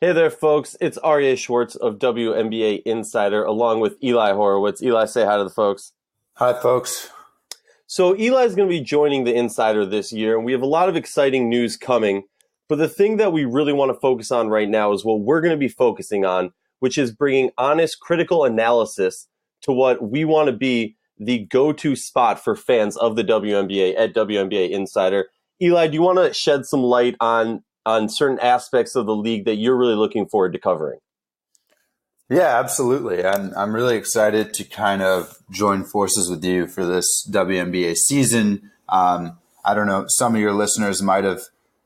Hey there, folks. It's Aryeh Schwartz of WNBAinsidr, along with Eli Horowitz. Eli, say hi to the folks. Hi, folks. So Eli's going to be joining the Insider this year, and we have a lot of exciting news coming. But the thing that we really want to focus on right now is what we're going to be focusing on, which is bringing honest, critical analysis to what we want to be the go-to spot for fans of the WNBA at WNBAinsidr. Eli, do you want to shed some light on certain aspects of the league that you're really looking forward to covering? Yeah, absolutely. I'm really excited to kind of join forces with you for this WNBA season. I don't know, some of your listeners might have,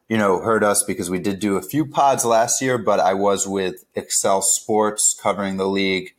heard us because we did do a few pods last year, but I was with Excel Sports covering the league,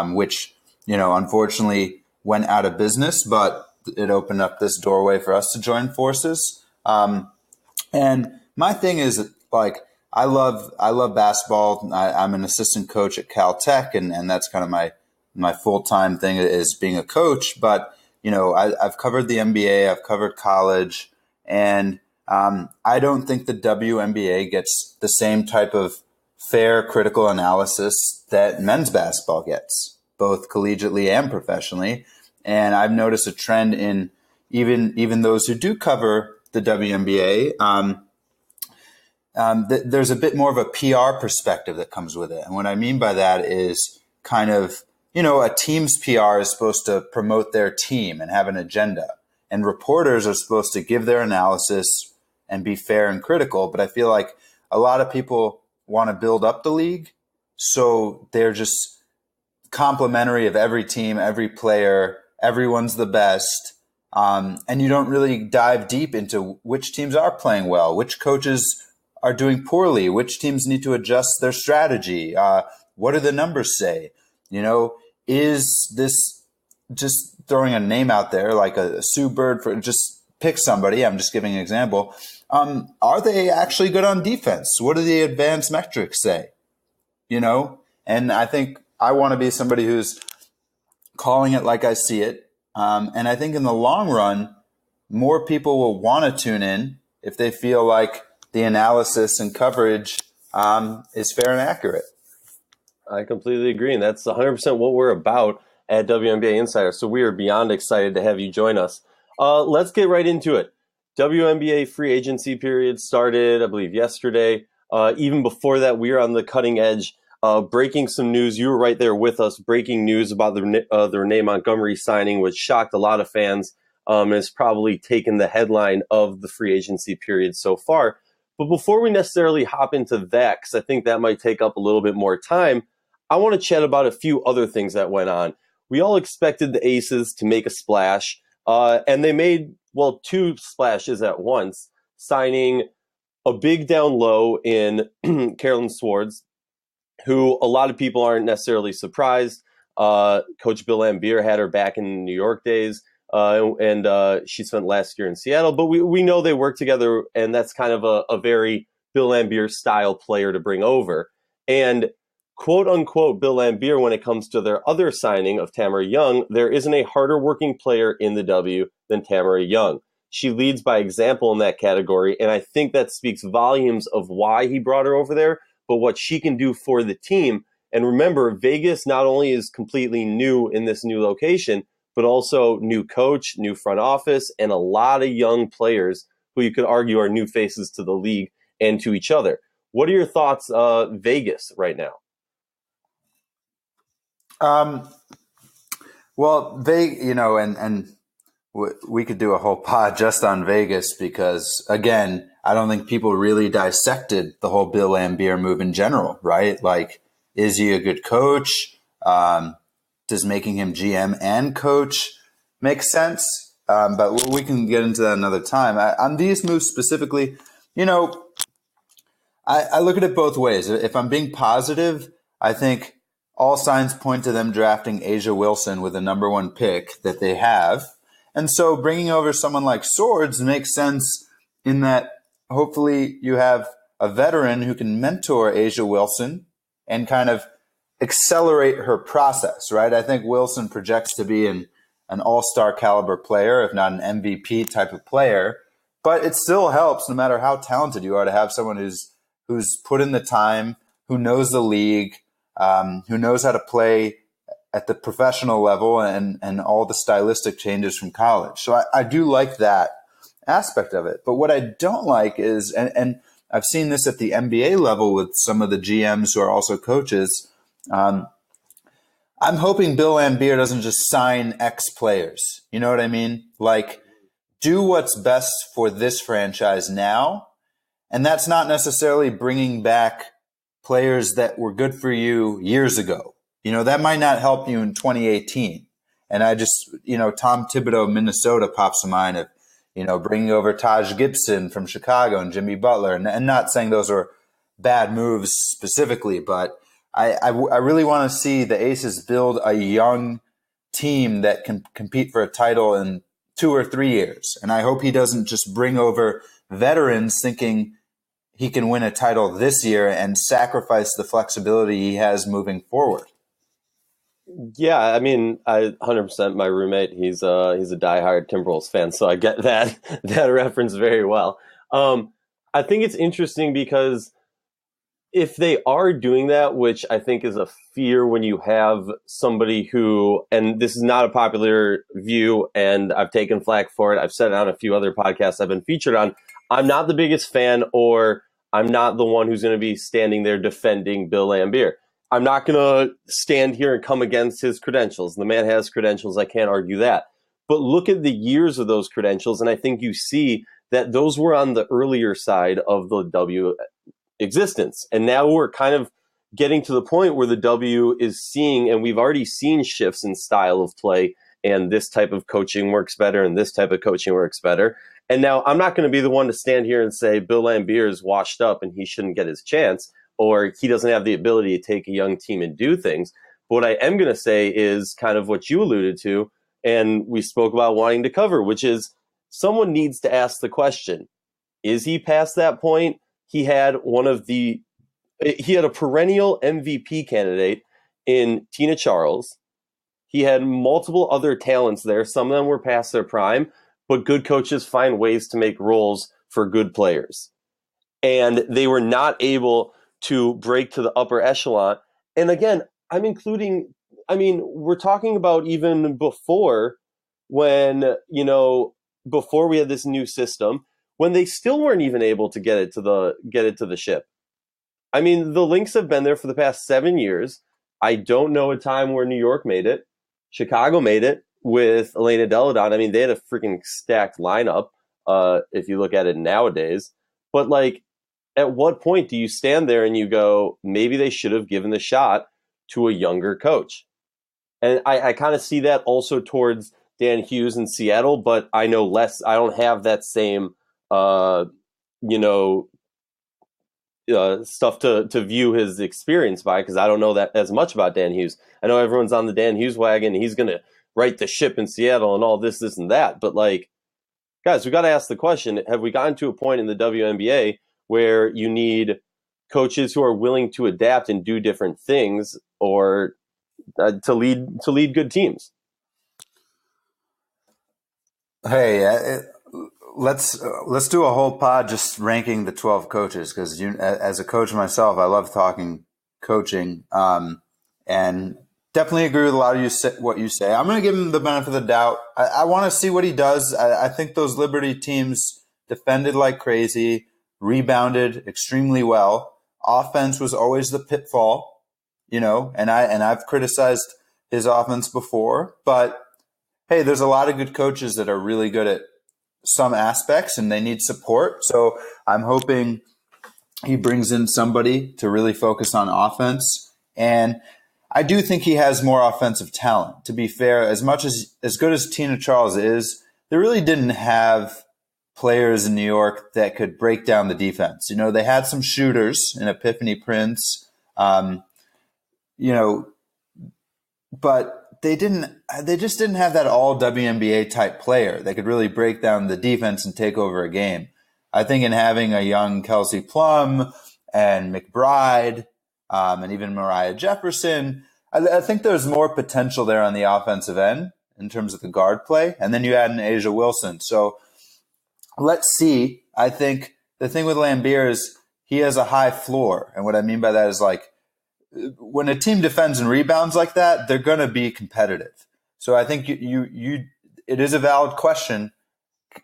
which, unfortunately went out of business, but it opened up this doorway for us to join forces. And my thing is, I love basketball. I'm an assistant coach at Caltech, and that's kind of my full-time thing is being a coach. But, I've covered the NBA, I've covered college, and I don't think the WNBA gets the same type of fair, critical analysis that men's basketball gets, both collegiately and professionally. And I've noticed a trend in even those who do cover the WNBA. There's a bit more of a PR perspective that comes with it. And what I mean by that is kind of, a team's PR is supposed to promote their team and have an agenda. And reporters are supposed to give their analysis and be fair and critical. But I feel like a lot of people want to build up the league. So they're just complimentary of every team, every player, everyone's the best. And you don't really dive deep into which teams are playing well, which coaches are doing poorly, which teams need to adjust their strategy. What do the numbers say? Is this, just throwing a name out there like a Sue Bird, for just pick somebody, I'm just giving an example. Are they actually good on defense? What do the advanced metrics say? And I think I want to be somebody who's calling it like I see it. And I think in the long run, more people will want to tune in if they feel like the analysis and coverage is fair and accurate. I completely agree, and that's 100% what we're about at WNBAinsidr, so we are beyond excited to have you join us. Let's get right into it. WNBA free agency period started, I believe, yesterday. Even before that, we are on the cutting edge, breaking some news. You were right there with us, breaking news about the Renee Montgomery signing, which shocked a lot of fans, and has probably taken the headline of the free agency period so far. But before we necessarily hop into that, because I think that might take up a little bit more time, I want to chat about a few other things that went on. We all expected the Aces to make a splash, and they made, two splashes at once, signing a big down low in Carolyn Swords, who a lot of people aren't necessarily surprised. Coach Bill Laimbeer had her back in New York days. And she spent last year in Seattle, but we know they work together, and that's kind of a very Bill Laimbeer style player to bring over. And quote unquote Bill Laimbeer, when it comes to their other signing of Tamara Young, there isn't a harder working player in the W than Tamara Young. She leads by example in that category, and I think that speaks volumes of why he brought her over there, but what she can do for the team. And remember, Vegas not only is completely new in this new location, but also new coach, new front office, and a lot of young players who you could argue are new faces to the league and to each other. What are your thoughts, Vegas, right now? We could do a whole pod just on Vegas because, again, I don't think people really dissected the whole Bill Laimbeer move in general, right? Like, is he a good coach? Does making him GM and coach make sense? But we can get into that another time. On these moves specifically, I look at it both ways. If I'm being positive, I think all signs point to them drafting A'ja Wilson with the number 1 pick that they have. And so bringing over someone like Swords makes sense in that hopefully you have a veteran who can mentor A'ja Wilson and kind of accelerate her process, right? I think Wilson projects to be an all-star caliber player, if not an MVP type of player. But it still helps, no matter how talented you are, to have someone who's put in the time, who knows the league, who knows how to play at the professional level and all the stylistic changes from college. So I do like that aspect of it. But what I don't like is, and I've seen this at the NBA level with some of the GMs who are also coaches, I'm hoping Bill Laimbeer doesn't just sign X players. You know what I mean? Like, do what's best for this franchise now. And that's not necessarily bringing back players that were good for you years ago. You know, that might not help you in 2018. And I just, Tom Thibodeau of Minnesota pops to mind of, bringing over Taj Gibson from Chicago and Jimmy Butler. And not saying those are bad moves specifically, but I really want to see the Aces build a young team that can compete for a title in 2 or 3 years. And I hope he doesn't just bring over veterans thinking he can win a title this year and sacrifice the flexibility he has moving forward. Yeah, I mean, 100%. My roommate, he's a diehard Timberwolves fan, so I get that reference very well. I think it's interesting because if they are doing that, which I think is a fear when you have somebody who, and this is not a popular view, and I've taken flack for it. I've said it on a few other podcasts I've been featured on. I'm not the biggest fan, or I'm not the one who's going to be standing there defending Bill Laimbeer. I'm not going to stand here and come against his credentials. The man has credentials. I can't argue that. But look at the years of those credentials, and I think you see that those were on the earlier side of the W existence. And now we're kind of getting to the point where the W is seeing, and we've already seen shifts in style of play, and this type of coaching works better, and this type of coaching works better. And now I'm not going to be the one to stand here and say Bill Laimbeer is washed up and he shouldn't get his chance, or he doesn't have the ability to take a young team and do things. But what I am going to say is kind of what you alluded to, and we spoke about wanting to cover, which is someone needs to ask the question, is he past that point? He had a perennial MVP candidate in Tina Charles. He had multiple other talents there. Some of them were past their prime, but good coaches find ways to make roles for good players. And they were not able to break to the upper echelon. And again, we're talking about even before before we had this new system, when they still weren't even able to get it to the ship. I mean, the Lynx have been there for the past 7 years. I don't know a time where New York made it. Chicago made it with Elena Deladon. I mean, they had a freaking stacked lineup, if you look at it nowadays. But at what point do you stand there and you go, maybe they should have given the shot to a younger coach? And I kind of see that also towards Dan Hughes in Seattle, but I know less. I don't have that same, stuff to view his experience by, because I don't know that as much about Dan Hughes. I know everyone's on the Dan Hughes wagon. He's going to right the ship in Seattle and all this and that. But guys, we got to ask the question, have we gotten to a point in the WNBA where you need coaches who are willing to adapt and do different things, or to lead good teams? Hey, let's do a whole pod just ranking the 12 coaches, because as a coach myself, I love talking coaching, and definitely agree with a lot of what you say. I'm going to give him the benefit of the doubt. I want to see what he does. I think those Liberty teams defended like crazy, rebounded extremely well. Offense was always the pitfall, and I've criticized his offense before, but hey, there's a lot of good coaches that are really good at some aspects and they need support. So I'm hoping he brings in somebody to really focus on offense. And I do think he has more offensive talent. To be fair, as good as Tina Charles is, they really didn't have players in New York that could break down the defense. They had some shooters in Epiphany Prince, but they just didn't have that all WNBA type player that could really break down the defense and take over a game. I think in having a young Kelsey Plum and McBride, and even Mariah Jefferson, I think there's more potential there on the offensive end in terms of the guard play. And then you add in Asia Wilson. So let's see. I think the thing with Laimbeer is he has a high floor. And what I mean by that is when a team defends and rebounds like that, they're going to be competitive. So I think it is a valid question.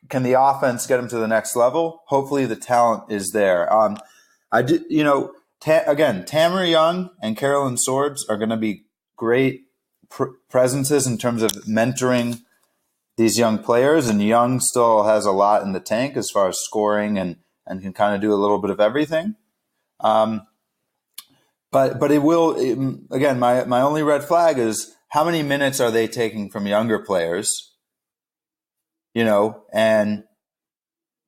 Can the offense get them to the next level? Hopefully the talent is there. Tamara Young and Carolyn Swords are going to be great presences in terms of mentoring these young players. And Young still has a lot in the tank as far as scoring and can kind of do a little bit of everything. But it will, again, my only red flag is how many minutes are they taking from younger players? And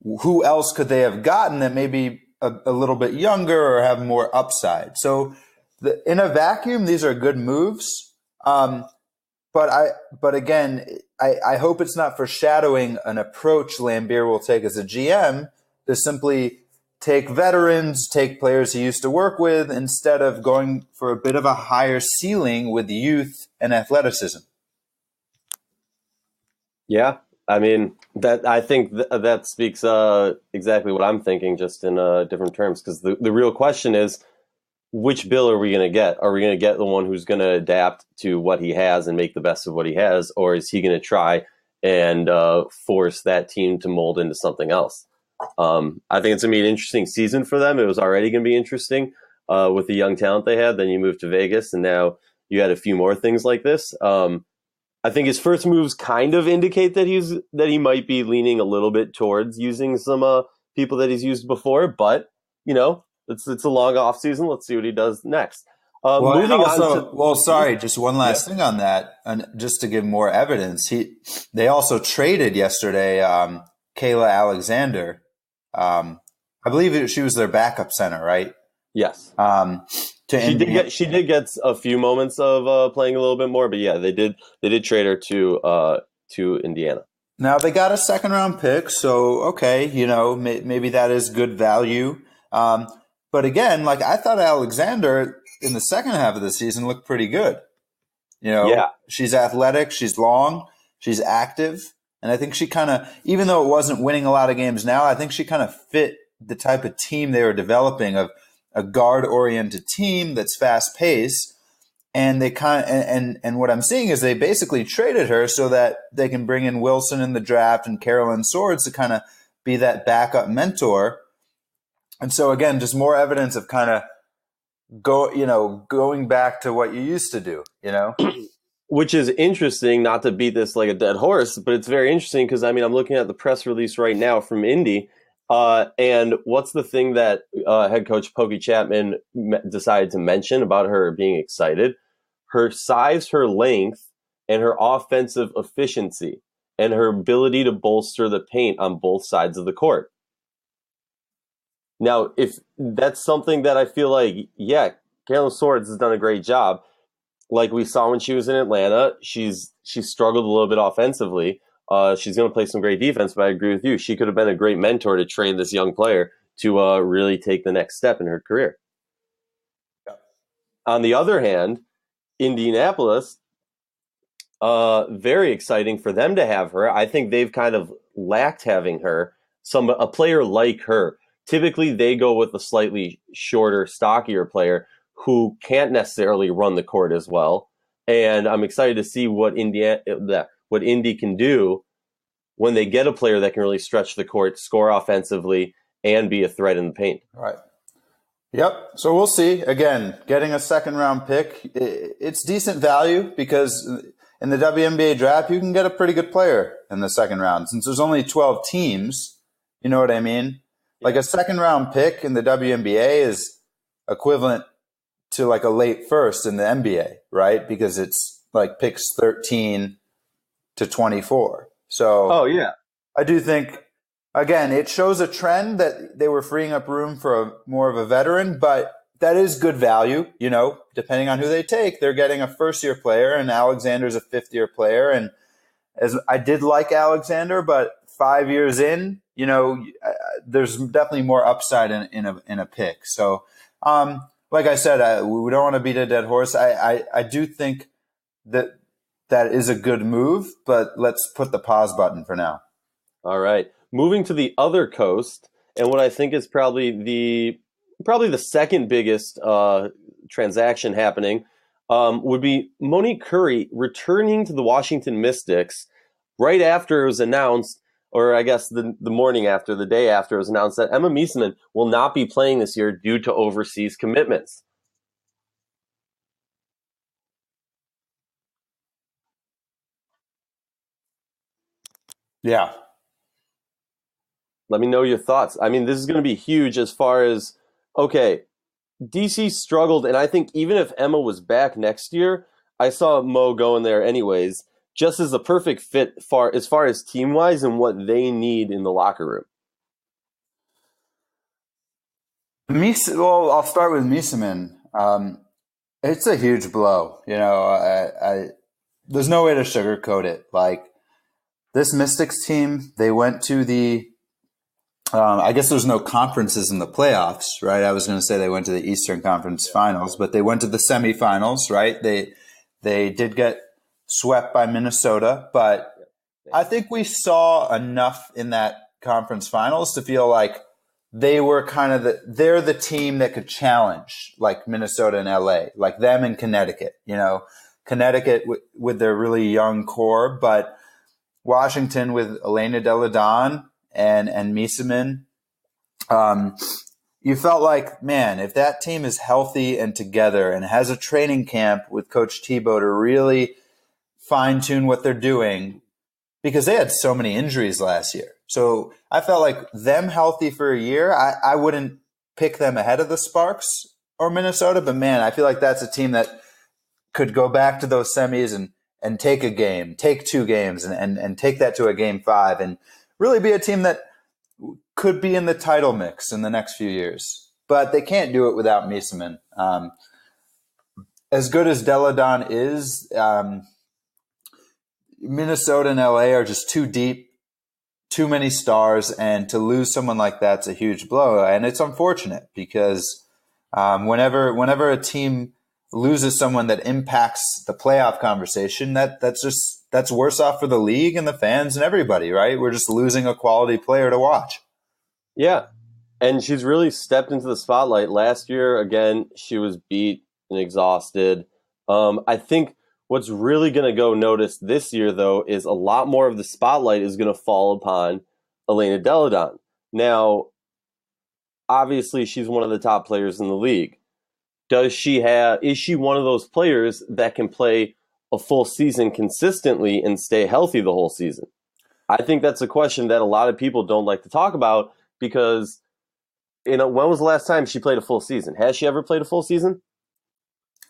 who else could they have gotten that maybe a little bit younger or have more upside? So in a vacuum, these are good moves. But again, I hope it's not foreshadowing an approach Lambeer will take as a GM to simply take veterans, take players he used to work with, instead of going for a bit of a higher ceiling with youth and athleticism. Yeah, I mean, I think that speaks exactly what I'm thinking, just in different terms. Because the real question is, which Bill are we going to get? Are we going to get the one who's going to adapt to what he has and make the best of what he has? Or is he going to try and force that team to mold into something else? I think it's going to be an interesting season for them. It was already going to be interesting with the young talent they had. Then you moved to Vegas, and now you had a few more things like this. I think his first moves kind of indicate that he might be leaning a little bit towards using some people that he's used before. But it's a long off season. Let's see what he does next. Just one last thing on that, and just to give more evidence, they also traded yesterday Kayla Alexander. I believe she was their backup center, right? Yes. She did get a few moments of playing a little bit more, but yeah, they did trade her to Indiana. Now they got a second round pick, so okay, maybe that is good value. But again, like I thought Alexander in the second half of the season looked pretty good. She's athletic, she's long, she's active. And I think she kind of, even though it wasn't winning a lot of games now, I think she kind of fit the type of team they were developing, of a guard-oriented team that's fast-paced. And they and what I'm seeing is they basically traded her so that they can bring in Wilson in the draft and Carolyn Swords to kind of be that backup mentor. And so again, just more evidence of kind of going back to what you used to do, Which is interesting, not to beat this like a dead horse, but it's very interesting because, I'm looking at the press release right now from Indy, and what's the thing that head coach Pokey Chapman decided to mention about her being excited? Her size, her length, and her offensive efficiency, and her ability to bolster the paint on both sides of the court. Now, if that's something that I feel like, yeah, Carolyn Swords has done a great job. Like we saw when she was in Atlanta, she struggled a little bit offensively. She's going to play some great defense, but I agree with you. She could have been a great mentor to train this young player to really take the next step in her career. Yeah. On the other hand, Indianapolis, very exciting for them to have her. I think they've kind of lacked having her, a player like her. Typically, they go with a slightly shorter, stockier player who can't necessarily run the court as well. And I'm excited to see what Indy can do when they get a player that can really stretch the court, score offensively, and be a threat in the paint. Right. Yep. So we'll see. Again, getting a second-round pick, it's decent value because in the WNBA draft, you can get a pretty good player in the second round. Since there's only 12 teams, you know what I mean? Like a second-round pick in the WNBA is equivalent to like a late first in the NBA, right? Because it's like picks 13 to 24. So I do think, again, it shows a trend that they were freeing up room for more of a veteran, but that is good value, depending on who they take. They're getting a first-year player, and Alexander's a fifth-year player. And as I did like Alexander, but 5 years in, there's definitely more upside in a pick. So, like I said, we don't want to beat a dead horse. I do think that is a good move, but let's put the pause button for now. All right. Moving to the other coast, and what I think is probably the second biggest transaction happening would be Monique Curry returning to the Washington Mystics right after it was announced, or I guess the morning after, the day after it was announced that Emma Miesemann will not be playing this year due to overseas commitments. Yeah. Let me know your thoughts. I mean, this is going to be huge as far as, okay, DC struggled, and I think even if Emma was back next year, I saw Mo going there anyways, just as a perfect fit as far as team-wise and what they need in the locker room. Well, I'll start with Miesemann. It's a huge blow. You know, there's no way to sugarcoat it. Like, this Mystics team, they went to the I guess there's no conferences in the playoffs, right? I was going to say they went to the Eastern Conference Finals, but they went to the semifinals, right? They did get swept by Minnesota, but I think we saw enough in that conference finals to feel like they were kind of they're the team that could challenge like Minnesota and LA, like them in Connecticut, you know, Connecticut with their really young core, but Washington with Elena Delle Donne and Miesemann, you felt like, man, if that team is healthy and together and has a training camp with Coach Tebow to really fine-tune what they're doing, because they had so many injuries last year. So I felt like them healthy for a year, I wouldn't pick them ahead of the Sparks or Minnesota, but man, I feel like that's a team that could go back to those semis and take a game, take 2 games and take that to a game 5 and really be a team that could be in the title mix in the next few years. But they can't do it without Miesemann. As good as Delle Donne is, Minnesota and LA are just too deep, too many stars, and to lose someone like that's a huge blow. And it's unfortunate because whenever a team loses someone that impacts the playoff conversation, that's worse off for the league and the fans and everybody, right? We're just losing a quality player to watch. Yeah, and she's really stepped into the spotlight. Last year, again, she was beat and exhausted. I think what's really going to go noticed this year, though, is a lot more of the spotlight is going to fall upon Elena Delle Donne. Now, obviously, she's one of the top players in the league. Is she one of those players that can play a full season consistently and stay healthy the whole season? I think that's a question that a lot of people don't like to talk about because, when was the last time she played a full season? Has she ever played a full season?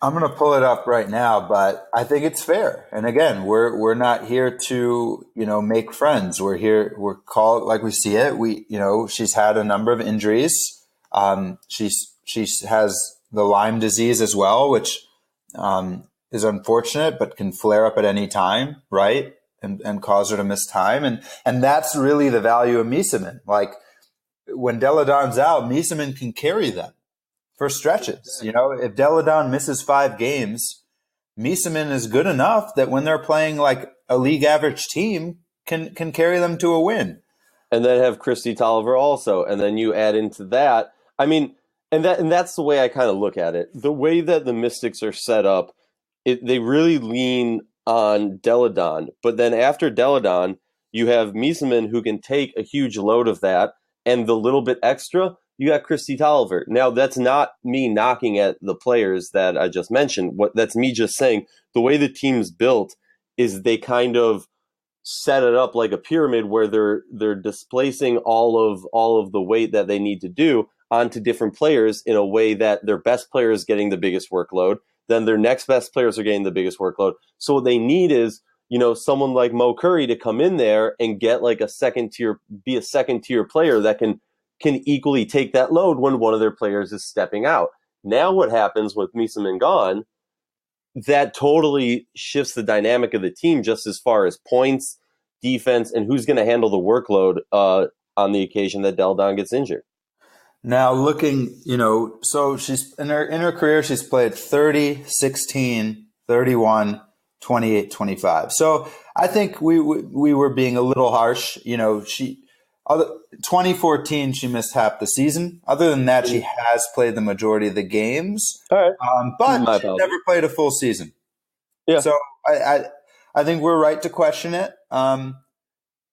I'm going to pull it up right now, but I think it's fair. And again, we're not here to, make friends. We're here, we're called like we see it. She's had a number of injuries. She has the Lyme disease as well, which is unfortunate, but can flare up at any time, right? And cause her to miss time. And that's really the value of Miesemann. Like when Delle Donne's out, Miesemann can carry them for stretches. If Delle Donne misses 5 games, Miesemann is good enough that when they're playing like a league average team, can carry them to a win. And then have Kristi Tolliver also. And then you add into that, I mean, and that's the way I kind of look at it. The way that the Mystics are set up, they really lean on Delle Donne. But then after Delle Donne, you have Miesemann who can take a huge load of that. And the little bit extra, you got Kristi Tolliver. Now, that's not me knocking at the players that I just mentioned. That's me just saying the way the team's built is they kind of set it up like a pyramid where they're displacing all of the weight that they need to do onto different players in a way that their best player is getting the biggest workload, then their next best players are getting the biggest workload. So what they need is, someone like Mo Curry to come in there and get like a second tier player that can equally take that load when one of their players is stepping out. Now what happens with Miesemann gone, that totally shifts the dynamic of the team just as far as points, defense, and who's going to handle the workload on the occasion that Delle Donne gets injured. Now looking, so she's in her career, she's played 30, 16, 31, 28, 25. So I think we were being a little harsh. 2014, she missed half the season. Other than that, she has played the majority of the games. All right. But she never played a full season. Yeah. So I think we're right to question it.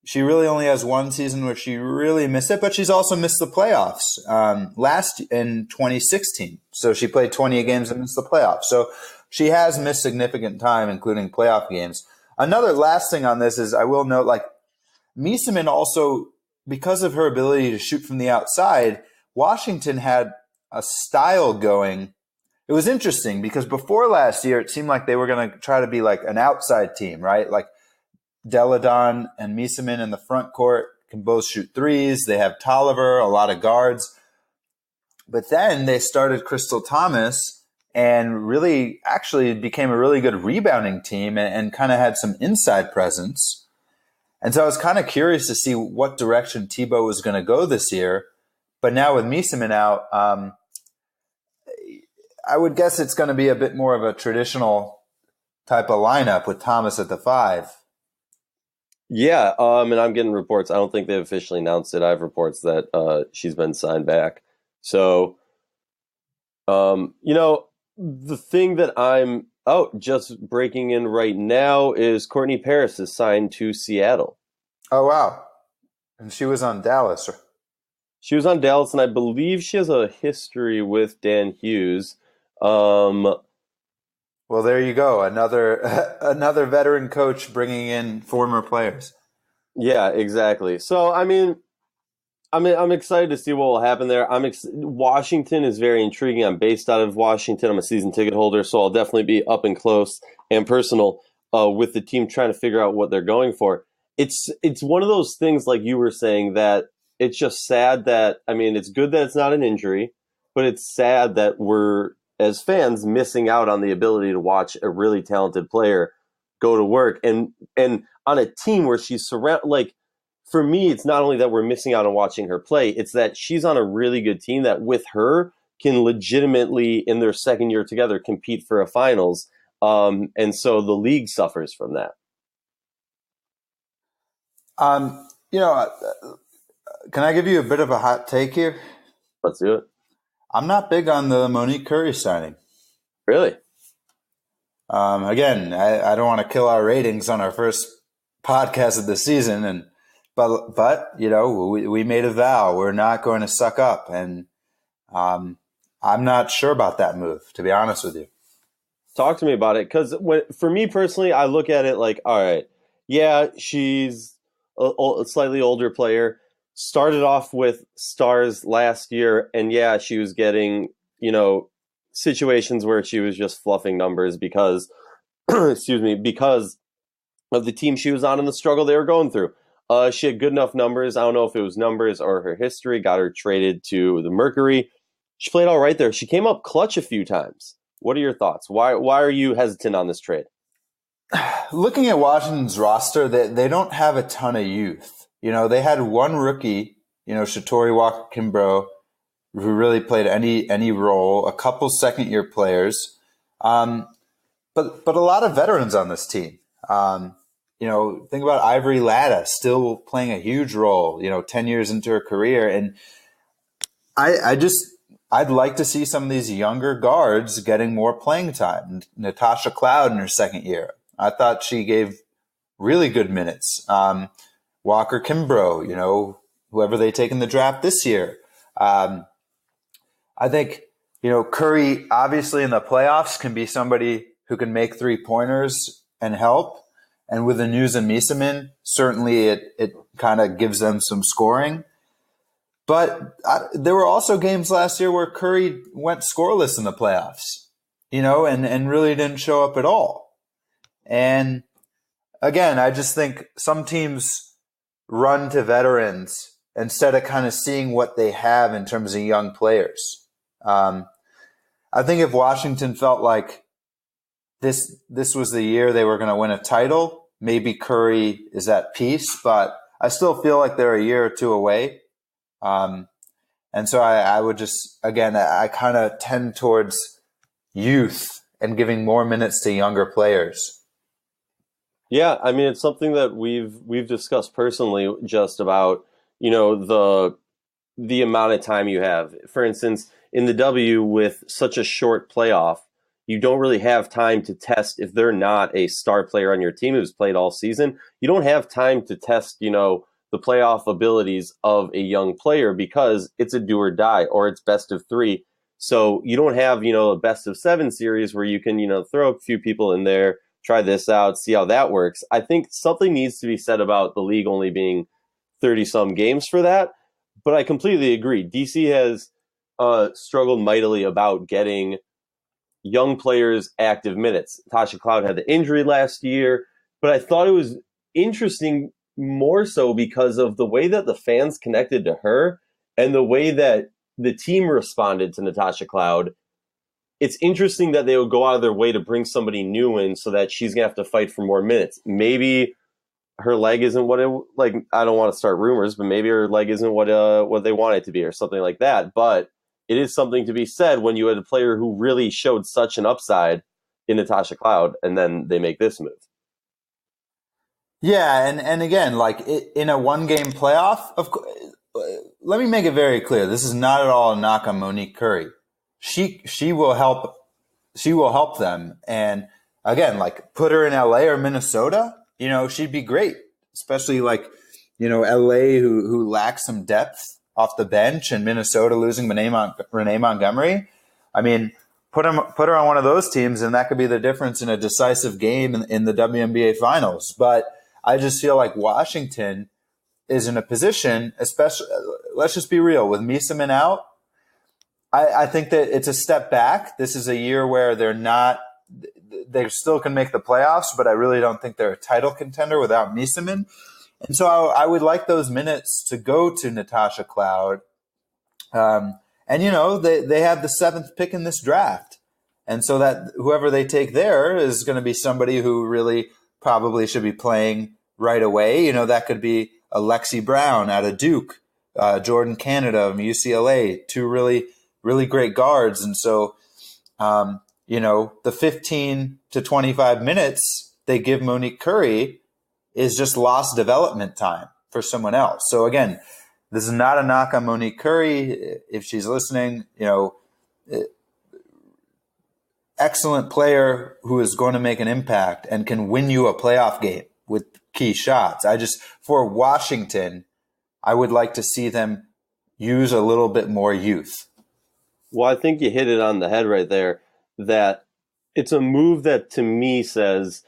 She really only has one season where she really missed it, but she's also missed the playoffs last in 2016. So she played 28 games and missed the playoffs. So she has missed significant time, including playoff games. Another last thing on this is I will note, like, Miesemann also, because of her ability to shoot from the outside, Washington had a style going. It was interesting because before last year, it seemed like they were going to try to be like an outside team, right? Like Deladon and Miesemann in the front court can both shoot threes. They have Tolliver, a lot of guards. But then they started Crystal Thomas and really actually became a really good rebounding team and kind of had some inside presence. And so I was kind of curious to see what direction Tebow was going to go this year. But now with Miesemann out, I would guess it's going to be a bit more of a traditional type of lineup with Thomas at the 5. Yeah, and I'm getting reports. I don't think they've officially announced it. I have reports that she's been signed back. So, the thing that I'm just breaking in right now is Courtney Paris is signed to Seattle. Oh, wow. And she was on Dallas. She was on Dallas, and I believe she has a history with Dan Hughes. Well, there you go. Another veteran coach bringing in former players. Yeah, exactly. So, I'm excited to see what will happen there. Washington is very intriguing. I'm based out of Washington. I'm a season ticket holder, so I'll definitely be up and close and personal with the team trying to figure out what they're going for. It's one of those things, like you were saying, that it's just sad that, it's good that it's not an injury, but it's sad that we're, as fans, missing out on the ability to watch a really talented player go to work and on a team where she's surrounded. Like, for me, it's not only that we're missing out on watching her play, it's that she's on a really good team that with her can legitimately, in their second year together, compete for a finals. And so the league suffers from that. Can I give you a bit of a hot take here? Let's do it. I'm not big on the Monique Curry signing. Really? Again, I don't want to kill our ratings on our first podcast of the season, but we made a vow. We're not going to suck up, and I'm not sure about that move, to be honest with you. Talk to me about it, because for me personally, I look at it like, all right, yeah, she's a slightly older player, started off with stars last year, and yeah, she was getting, situations where she was just fluffing numbers because, because of the team she was on and the struggle they were going through. She had good enough numbers. I don't know if it was numbers or her history got her traded to the Mercury. She played all right there. She came up clutch a few times. What are your thoughts? Why are you hesitant on this trade? Looking at Washington's roster, they don't have a ton of youth. They had one rookie, Shatori Walker-Kimbrough, who really played any role, a couple second-year players, but a lot of veterans on this team. Think about Ivory Latta still playing a huge role, 10 years into her career. And I'd like to see some of these younger guards getting more playing time. Natasha Cloud in her second year, I thought she gave really good minutes. Walker Kimbrough, whoever they take in the draft this year. I think, Curry obviously in the playoffs can be somebody who can make 3-pointers and help. And with the news of Miesemann, certainly it kind of gives them some scoring. But there were also games last year where Curry went scoreless in the playoffs, and really didn't show up at all. And again, I just think some teams run to veterans instead of kind of seeing what they have in terms of young players. I think if Washington felt like this was the year they were going to win a title, maybe Curry is at peace, but I still feel like they're a year or two away. And so I would just, again, I kind of tend towards youth and giving more minutes to younger players. Yeah, it's something that we've discussed personally, just about, the amount of time you have. For instance, in the W, with such a short playoff, you don't really have time to test if they're not a star player on your team who's played all season. You don't have time to test, the playoff abilities of a young player because it's a do or die or it's best of three. So you don't have, a best of seven series where you can, throw a few people in there, try this out, see how that works. I think something needs to be said about the league only being 30-some games for that. But I completely agree. DC has struggled mightily about getting young players active minutes. Tasha Cloud had the injury last year, but I thought it was interesting more so because of the way that the fans connected to her and the way that the team responded to Natasha Cloud. It's interesting that they would go out of their way to bring somebody new in so that she's going to have to fight for more minutes. Maybe her leg isn't what I don't want to start rumors, but maybe her leg isn't what they want it to be or something like that. But it is something to be said when you had a player who really showed such an upside in Natasha Cloud, and then they make this move. Yeah, and again, in a one-game playoff, let me make it very clear. This is not at all a knock on Monique Curry. She will help. She will help them. And again, put her in LA or Minnesota, she'd be great. Especially LA who lacks some depth off the bench, and Minnesota losing Renee Montgomery. I mean, put her on one of those teams, and that could be the difference in a decisive game in the WNBA finals. But I just feel like Washington is in a position, especially, let's just be real, with Miesemann out, I think that it's a step back. This is a year where they still can make the playoffs, but I really don't think they're a title contender without Miesemann. And so I would like those minutes to go to Natasha Cloud. And, they have the 7th pick in this draft. And so that whoever they take there is going to be somebody who really probably should be playing right away. That could be Alexi Brown out of Duke, Jordan Canada of UCLA, two really, really great guards. And so, the 15 to 25 minutes they give Monique Curry is just lost development time for someone else. So again, this is not a knock on Monique Curry. If she's listening, excellent player who is going to make an impact and can win you a playoff game with key shots. For Washington, I would like to see them use a little bit more youth. Well, I think you hit it on the head right there, that it's a move that to me says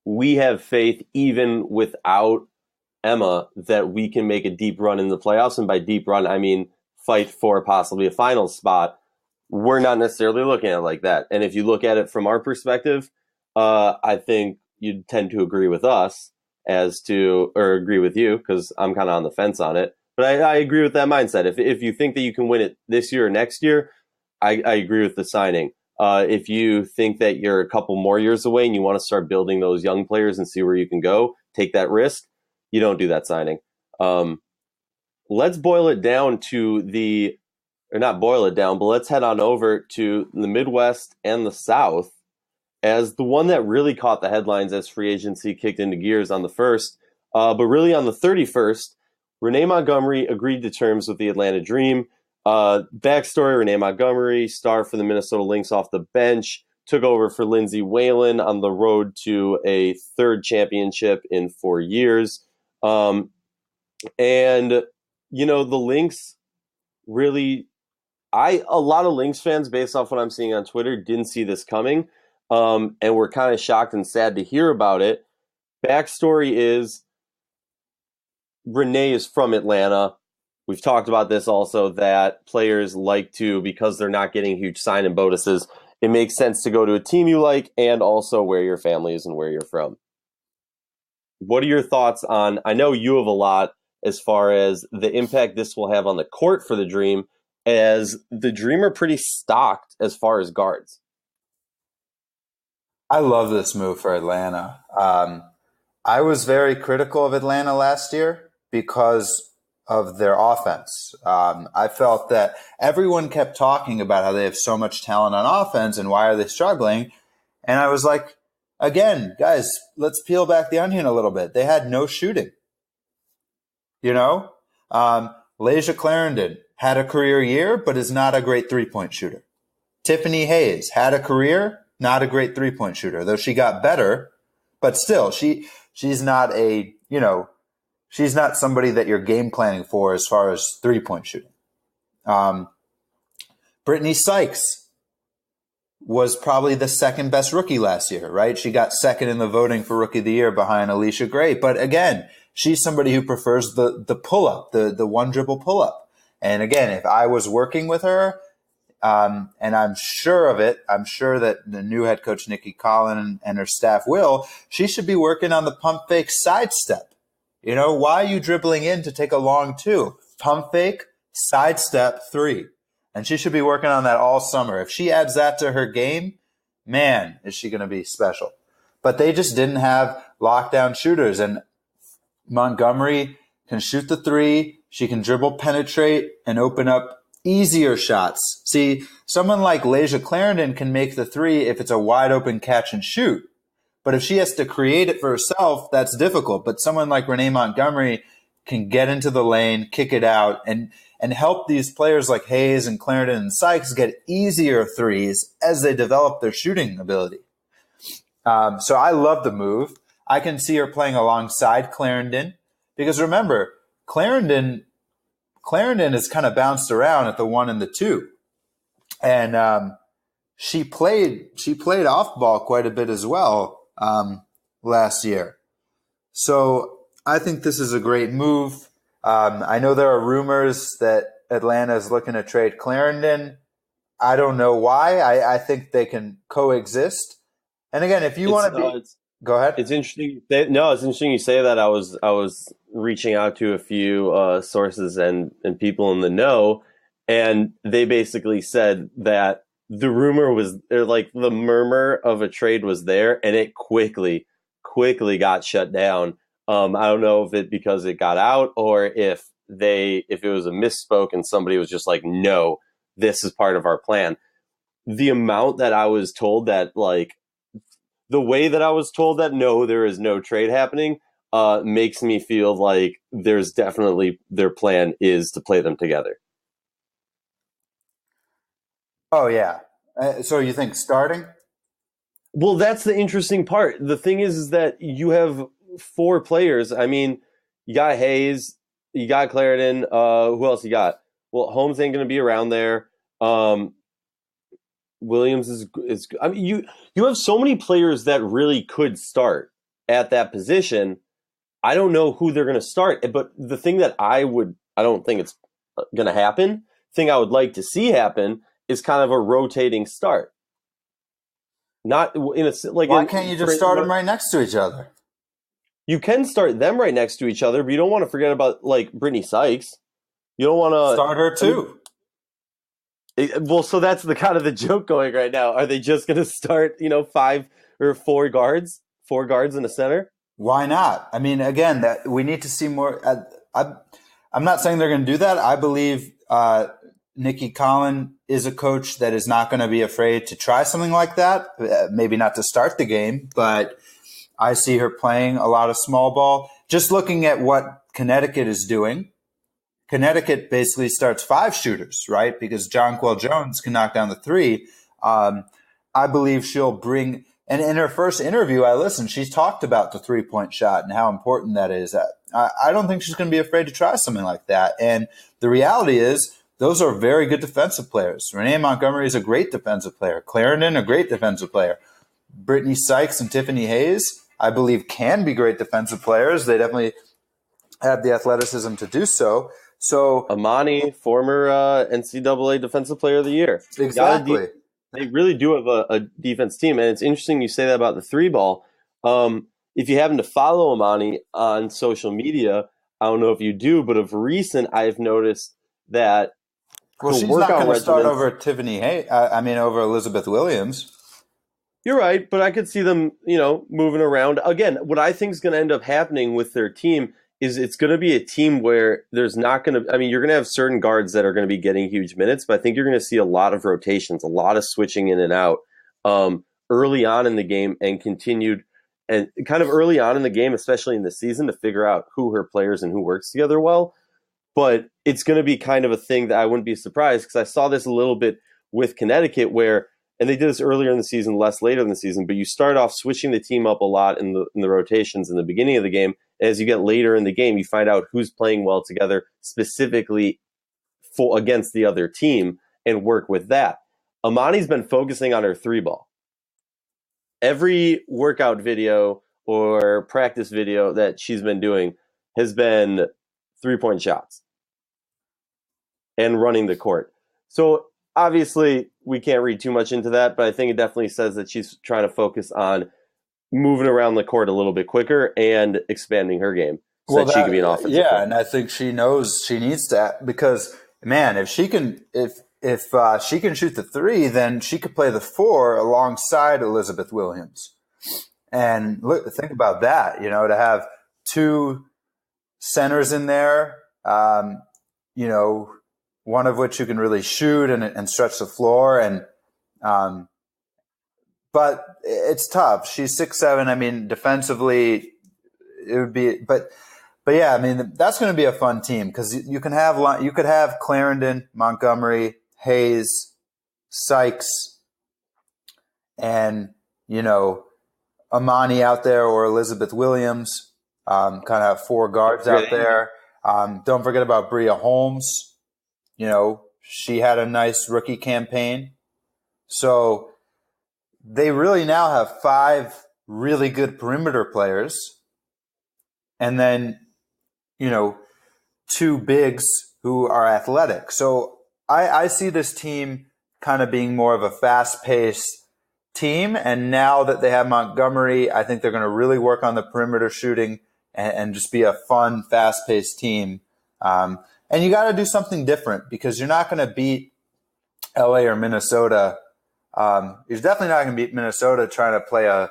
we have faith even without Emma that we can make a deep run in the playoffs. And by deep run, I mean fight for possibly a final spot. We're not necessarily looking at it like that. And if you look at it from our perspective, I think you'd tend to agree with us or agree with you, because I'm kind of on the fence on it. But I agree with that mindset. If you think that you can win it this year or next year, I agree with the signing. If you think that you're a couple more years away and you want to start building those young players and see where you can go, take that risk, you don't do that signing. Let's boil it down or not boil it down, but let's head on over to the Midwest and the South as the one that really caught the headlines as free agency kicked into gears on the 1st. But really on the 31st, Renee Montgomery agreed to terms with the Atlanta Dream. Backstory, Renee Montgomery, star for the Minnesota Lynx off the bench, took over for Lindsay Whalen on the road to a 3rd championship in 4 years. And, the Lynx really, a lot of Lynx fans, based off what I'm seeing on Twitter, didn't see this coming. And we're kind of shocked and sad to hear about it. Backstory is Renee is from Atlanta. We've talked about this also, that players like to, because they're not getting huge sign-in bonuses, it makes sense to go to a team you like and also where your family is and where you're from. What are your thoughts on, I know you have a lot as far as the impact this will have on the court for the Dream, as the Dream are pretty stocked as far as guards. I love this move for Atlanta. I was very critical of Atlanta last year because of their offense. I felt that everyone kept talking about how they have so much talent on offense and why are they struggling. And I was like, again, guys, let's peel back the onion a little bit. They had no shooting. Layshia Clarendon had a career year, but is not a great three-point shooter. Tiffany Hayes had a career, not a great three-point shooter, though she got better, but still, she's not she's not somebody that you're game planning for as far as three-point shooting. Brittany Sykes was probably the second best rookie last year, right? She got second in the voting for Rookie of the Year behind Alicia Gray. But again, she's somebody who prefers the pull-up, the one dribble pull-up. And again, if I was working with her, and I'm sure of it, I'm sure that the new head coach, Nikki Collin, and her staff will, she should be working on the pump fake sidestep. Why are you dribbling in to take a long two? Pump fake, sidestep, three. And she should be working on that all summer. If she adds that to her game, man, is she going to be special. But they just didn't have lockdown shooters. And Montgomery can shoot the three. She can dribble, penetrate, and open up easier shots. See, someone like Layshia Clarendon can make the three if it's a wide open catch and shoot. But if she has to create it for herself, that's difficult. But someone like Renee Montgomery can get into the lane, kick it out, and help these players like Hayes and Clarendon and Sykes get easier threes as they develop their shooting ability. So I love the move. I can see her playing alongside Clarendon because remember, Clarendon has kind of bounced around at the 1 and the 2. And she played off ball quite a bit as well last year. So I think this is a great move. I know there are rumors that Atlanta is looking to trade Clarendon. I don't know why. I think they can coexist. And again, if you want to go ahead. It's interesting. It's interesting you say that. I was reaching out to a few sources and people in the know, and they basically said that the rumor was there, like the murmur of a trade was there, and it quickly got shut down. I don't know if it because it got out or if it was a misspoke and somebody was just like, no, this is part of our plan. The amount that I was told that, like, the way that I was told that no, there is no trade happening, makes me feel like there's definitely their plan is to play them together. Oh, yeah. So you think starting? Well, that's the interesting part. The thing is that you have 4 players. I mean, you got Hayes, you got Clarendon. Who else you got? Well, Holmes ain't going to be around there. Williams is. I mean, you have so many players that really could start at that position. I don't know who they're going to start, but the thing that I don't think it's going to happen. Thing I would like to see happen is kind of a rotating start. Not in a like. Why can't you just start them right next to each other? You can start them right next to each other, but you don't want to forget about like Brittany Sykes. You don't want to start her too. Well, so that's the kind of the joke going right now. Are they just going to start, 5 or 4 guards, 4 guards in the center? Why not? I mean, again, that we need to see more. I'm not saying they're going to do that. I believe Nikki Collin is a coach that is not going to be afraid to try something like that. Maybe not to start the game, but I see her playing a lot of small ball. Just looking at what Connecticut is doing. Connecticut basically starts 5 shooters, right? Because Jonquel Jones can knock down the 3. I believe she'll bring – and in her first interview I listened, she's talked about the three-point shot and how important that is. I don't think she's going to be afraid to try something like that. And the reality is those are very good defensive players. Renee Montgomery is a great defensive player. Clarendon, a great defensive player. Brittany Sykes and Tiffany Hayes, I believe, can be great defensive players. They definitely have the athleticism to do so. So Amani, former NCAA Defensive Player of the Year. Exactly. They really do have a defense team, and it's interesting you say that about the 3-ball. If you happen to follow Amani on social media, I don't know if you do, but of recent, I've noticed that. Well, she's not going to start over Tiffany Hayes. Over Elizabeth Williams. You're right, but I could see them, moving around. Again, what I think is going to end up happening with their team is it's going to be a team where there's not going to – you're going to have certain guards that are going to be getting huge minutes, but I think you're going to see a lot of rotations, a lot of switching in and out early on in the game and continued – and kind of early on in the game, especially in the season, to figure out who her players and who works together well. but it's going to be kind of a thing that I wouldn't be surprised, because I saw this a little bit with Connecticut where, and they did this earlier in the season, less later in the season, but you start off switching the team up a lot in the rotations in the beginning of the game. As you get later in the game, you find out who's playing well together specifically against the other team and work with that. Amani's been focusing on her 3-ball. Every workout video or practice video that she's been doing has been 3-point shots and running the court. So obviously we can't read too much into that, but I think it definitely says that she's trying to focus on moving around the court a little bit quicker and expanding her game so that she can be an offensive player. And I think she knows she needs to, because man, if she can shoot the 3, then she could play the 4 alongside Elizabeth Williams. And think about that, to have 2 centers in there, one of which you can really shoot and stretch the floor. But it's tough. She's 6'7". I mean, defensively, it would be, but yeah, I mean, that's going to be a fun team, because you could have Clarendon, Montgomery, Hayes, Sykes, and Amani out there, or Elizabeth Williams. Kind of have 4 guards out there. Don't forget about Bria Holmes. She had a nice rookie campaign. So they really now have 5 really good perimeter players. And then, 2 bigs who are athletic. So I see this team kind of being more of a fast-paced team. And now that they have Montgomery, I think they're going to really work on the perimeter shooting and just be a fun, fast-paced team. And you got to do something different, because you're not going to beat LA or Minnesota. You're definitely not going to beat Minnesota trying to play a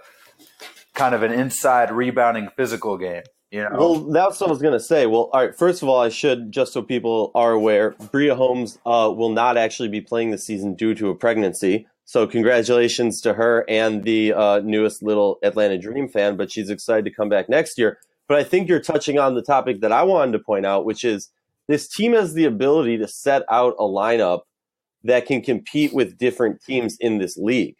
kind of an inside rebounding physical game. Well, that's what I was going to say. Well, all right, first of all, I should, just so people are aware, Bria Holmes will not actually be playing this season due to a pregnancy. So congratulations to her and the newest little Atlanta Dream fan, but she's excited to come back next year. But I think you're touching on the topic that I wanted to point out, which is this team has the ability to set out a lineup that can compete with different teams in this league.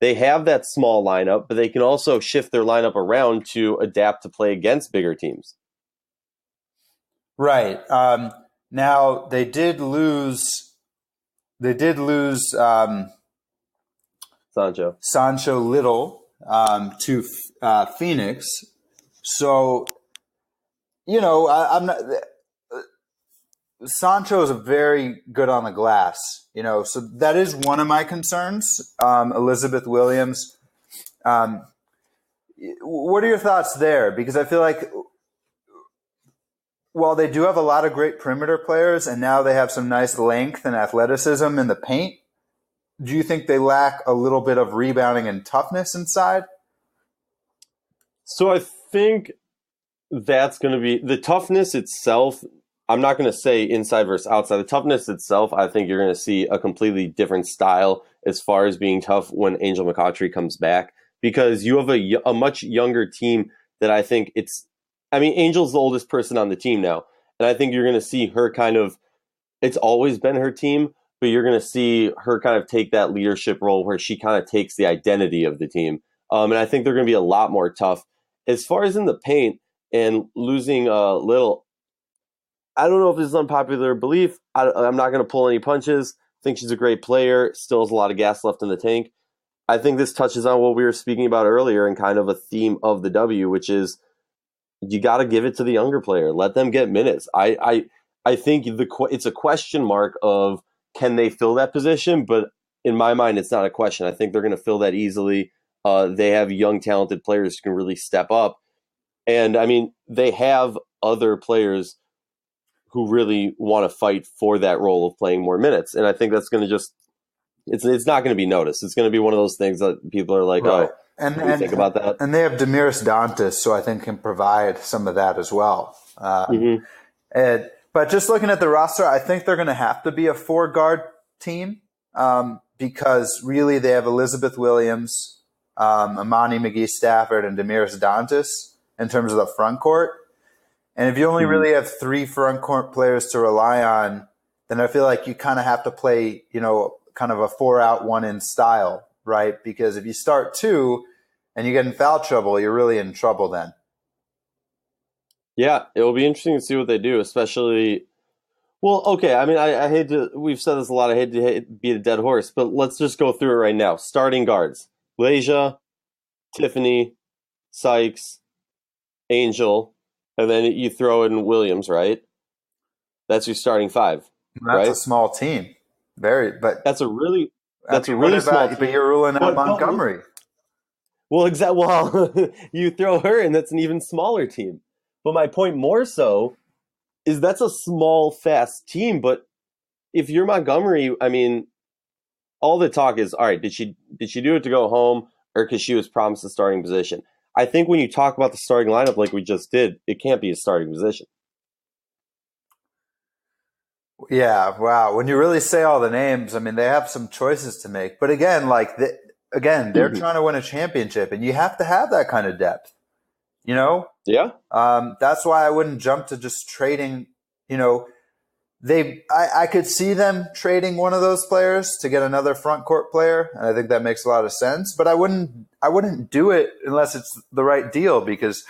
They have that small lineup, but they can also shift their lineup around to adapt to play against bigger teams. Right. Now they did lose Sancho Little to Phoenix. So, I'm not. Sancho is very good on the glass, so that is one of my concerns. Elizabeth Williams. What are your thoughts there? Because I feel like while they do have a lot of great perimeter players, and now they have some nice length and athleticism in the paint, do you think they lack a little bit of rebounding and toughness inside? So I think that's going to be the toughness itself. I'm not going to say inside versus outside. The toughness itself, I think you're going to see a completely different style as far as being tough when Angel McCoughtry comes back, because you have a much younger team that I think Angel's the oldest person on the team now. And I think you're going to see her it's always been her team, but you're going to see her kind of take that leadership role where she kind of takes the identity of the team. And I think they're going to be a lot more tough. As far as in the paint and losing Little, I don't know if this is unpopular belief. I'm not going to pull any punches. I think she's a great player. Still has a lot of gas left in the tank. I think this touches on what we were speaking about earlier and kind of a theme of the W, which is you got to give it to the younger player. Let them get minutes. I think it's a question mark of can they fill that position, but in my mind, it's not a question. I think they're going to fill that easily. They have young, talented players who can really step up. And, they have other players who really want to fight for that role of playing more minutes. And I think that's going to it's not going to be noticed. It's going to be one of those things that people are like, right. Think about that. And they have Damiris Dantas, so I think can provide some of that as well. But just looking at the roster, I think they're going to have to be a 4-guard team because really they have Elizabeth Williams, Amani McGee Stafford, and Damiris Dantas in terms of the front court. And if you only really have 3 front court players to rely on, then I feel like you kind of have to play, kind of a 4-out, 1-in style, right? Because if you start 2 and you get in foul trouble, you're really in trouble then. Yeah, it will be interesting to see what they do, especially. Well, okay. I mean, I hate to. We've said this a lot. I hate to beat a dead horse, but let's just go through it right now. Starting guards: Leja, Tiffany, Sykes, Angel, and then you throw in Williams, right? That's your starting 5. That's right? a small team. But that's a really small team. But you're ruling out Montgomery. Well, exactly. Well, you throw her in, that's an even smaller team. But my point more so is that's a small, fast team. But if you're Montgomery, I mean, all the talk is, all right, did she do it to go home or because she was promised a starting position? I think when you talk about the starting lineup like we just did, it can't be a starting position. Yeah, wow. When you really say all the names, I mean, they have some choices to make. But again, they're trying to win a championship, and you have to have that kind of depth. Yeah. That's why I wouldn't jump to just trading. I could see them trading one of those players to get another front court player, and I think that makes a lot of sense. But I wouldn't do it unless it's the right deal because,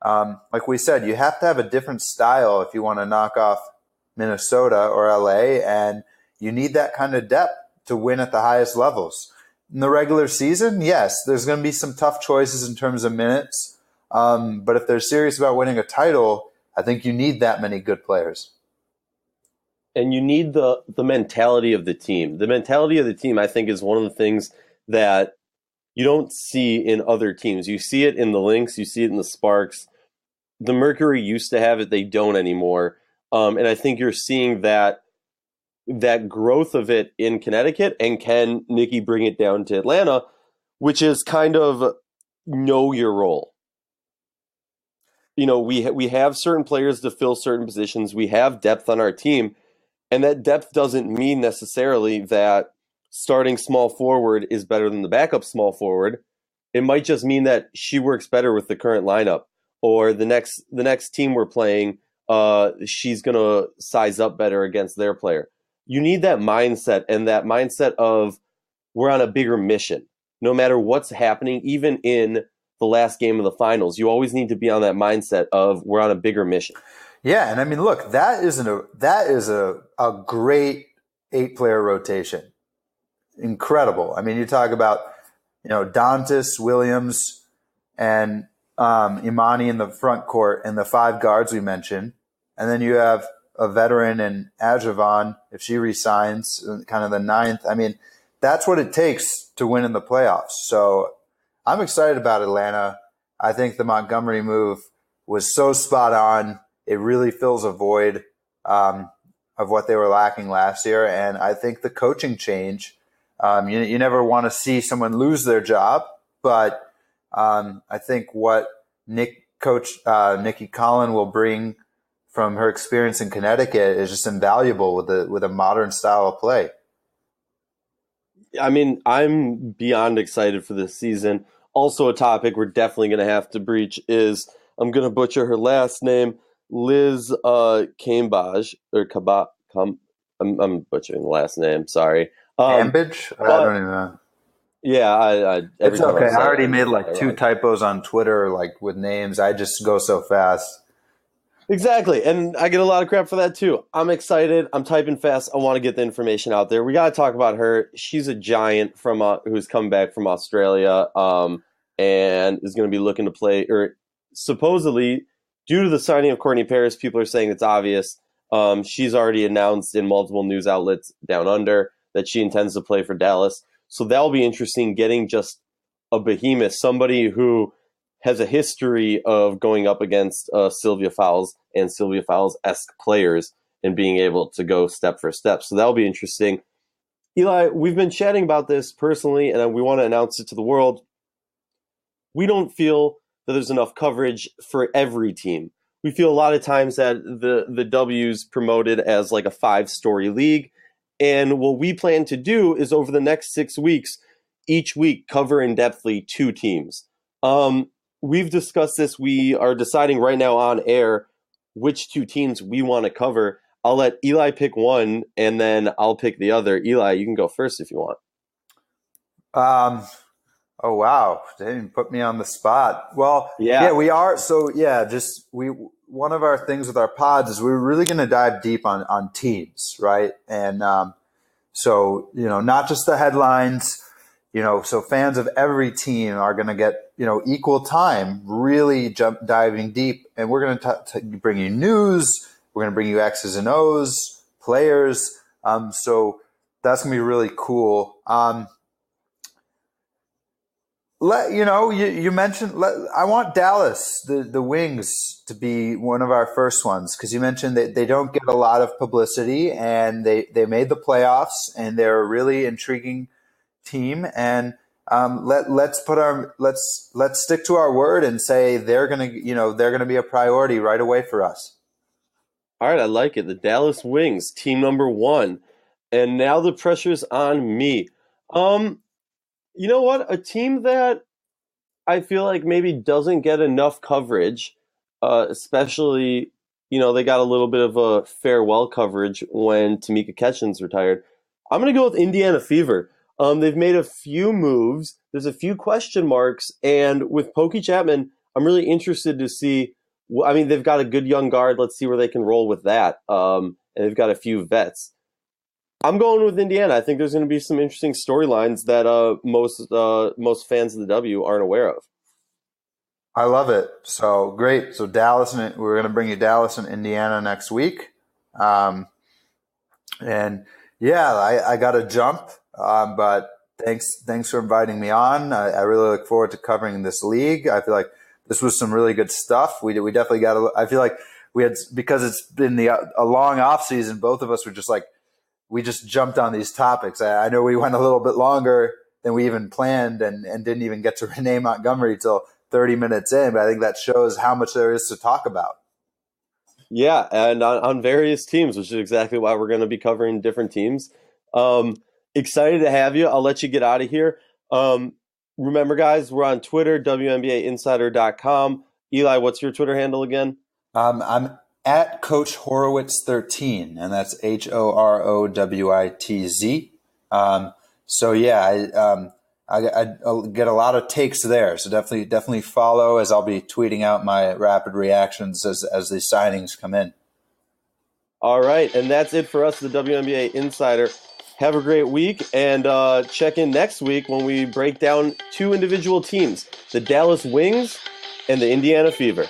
like we said, you have to have a different style if you want to knock off Minnesota or LA, and you need that kind of depth to win at the highest levels. In the regular season, yes, there's going to be some tough choices in terms of minutes. But if they're serious about winning a title, I think you need that many good players. And you need the mentality of the team. The mentality of the team, I think, is one of the things that you don't see in other teams. You see it in the Lynx. You see it in the Sparks. The Mercury used to have it. They don't anymore. And I think you're seeing that growth of it in Connecticut. And can Nikki bring it down to Atlanta, which is kind of know your role. We have certain players to fill certain positions. We have depth on our team. And that depth doesn't mean necessarily that starting small forward is better than the backup small forward. It might just mean that she works better with the current lineup, or the next team we're playing, she's going to size up better against their player. You need that mindset, and that mindset of we're on a bigger mission. No matter what's happening, even in the last game of the finals, you always need to be on that mindset of we're on a bigger mission. Yeah, and I mean, look, that is a great 8-player rotation. Incredible. I mean, you talk about, Dantas, Williams, and Imani in the front court and the 5 guards we mentioned. And then you have a veteran in Adjavan, if she resigns, kind of the 9th. I mean, that's what it takes to win in the playoffs. So I'm excited about Atlanta. I think the Montgomery move was so spot on. It really fills a void of what they were lacking last year. And I think the coaching change, you never want to see someone lose their job, but I think what Nikki Collin will bring from her experience in Connecticut is just invaluable with a modern style of play. I mean, I'm beyond excited for this season. Also, a topic we're definitely going to have to breach is, I'm going to butcher her last name, Liz Cambage, or I'm butchering the last name, sorry. Cambage? I don't even know. Yeah, it's okay. I already made like 2 typos on Twitter, like with names. I just go so fast. Exactly, and I get a lot of crap for that too. I'm excited. I'm typing fast. I want to get the information out there. We got to talk about her. She's a giant who's come back from Australia, and is going to be looking to play. Or supposedly, due to the signing of Courtney Paris, people are saying it's obvious. She's already announced in multiple news outlets down under that she intends to play for Dallas. So that'll be interesting. Getting just a behemoth, somebody who has a history of going up against Sylvia Fowles and Sylvia Fowles-esque players and being able to go step for step. So that'll be interesting. Eli, we've been chatting about this personally, and we want to announce it to the world. We don't feel that there's enough coverage for every team. We feel a lot of times that the W's promoted as like a 5-story league. And what we plan to do is over the next 6 weeks, each week cover in-depthly 2 teams. We've discussed this. We are deciding right now on air which two teams we want to cover. I'll let Eli pick one, and then I'll pick the other. Eli, you can go first if you want. Oh, wow. They didn't put me on the spot. Well, yeah, we are. So, yeah, one of our things with our pods is we're really going to dive deep on teams, right? And so, not just the headlines, so fans of every team are going to get, equal time, really diving deep. And we're going to bring you news. We're going to bring you X's and O's, players. So that's going to be really cool. You mentioned, I want Dallas, the Wings, to be one of our first ones, because you mentioned that they don't get a lot of publicity, and they made the playoffs, and they're a really intriguing team. And let's stick to our word and say they're gonna be a priority right away for us. All right, I like it. The Dallas Wings, team number 1, and now the pressure's on me. You know what? A team that I feel like maybe doesn't get enough coverage, especially, they got a little bit of a farewell coverage when Tamika Catchings retired. I'm going to go with Indiana Fever. They've made a few moves. There's a few question marks. And with Pokey Chapman, I'm really interested to see. They've got a good young guard. Let's see where they can roll with that. And they've got a few vets. I'm going with Indiana. I think there's going to be some interesting storylines that most fans of the W aren't aware of. I love it. So great. So Dallas, and we're going to bring you Dallas and Indiana next week. And yeah, I got to jump. But thanks for inviting me on. I really look forward to covering this league. I feel like this was some really good stuff. We definitely got. I feel like we had, because it's been a long off season. Both of us were just like, we just jumped on these topics. I know we went a little bit longer than we even planned, and didn't even get to Renee Montgomery till 30 minutes in. But I think that shows how much there is to talk about. Yeah, and on various teams, which is exactly why we're going to be covering different teams. Excited to have you. I'll let you get out of here. Remember, guys, we're on Twitter, WNBAinsidr.com. Eli, what's your Twitter handle again? I'm at Coach Horowitz 13, and that's HOROWITZ. So yeah, I get a lot of takes there. So definitely follow, as I'll be tweeting out my rapid reactions as the signings come in. All right, and that's it for us, the WNBA Insider. Have a great week, and check in next week when we break down two individual teams, the Dallas Wings and the Indiana Fever.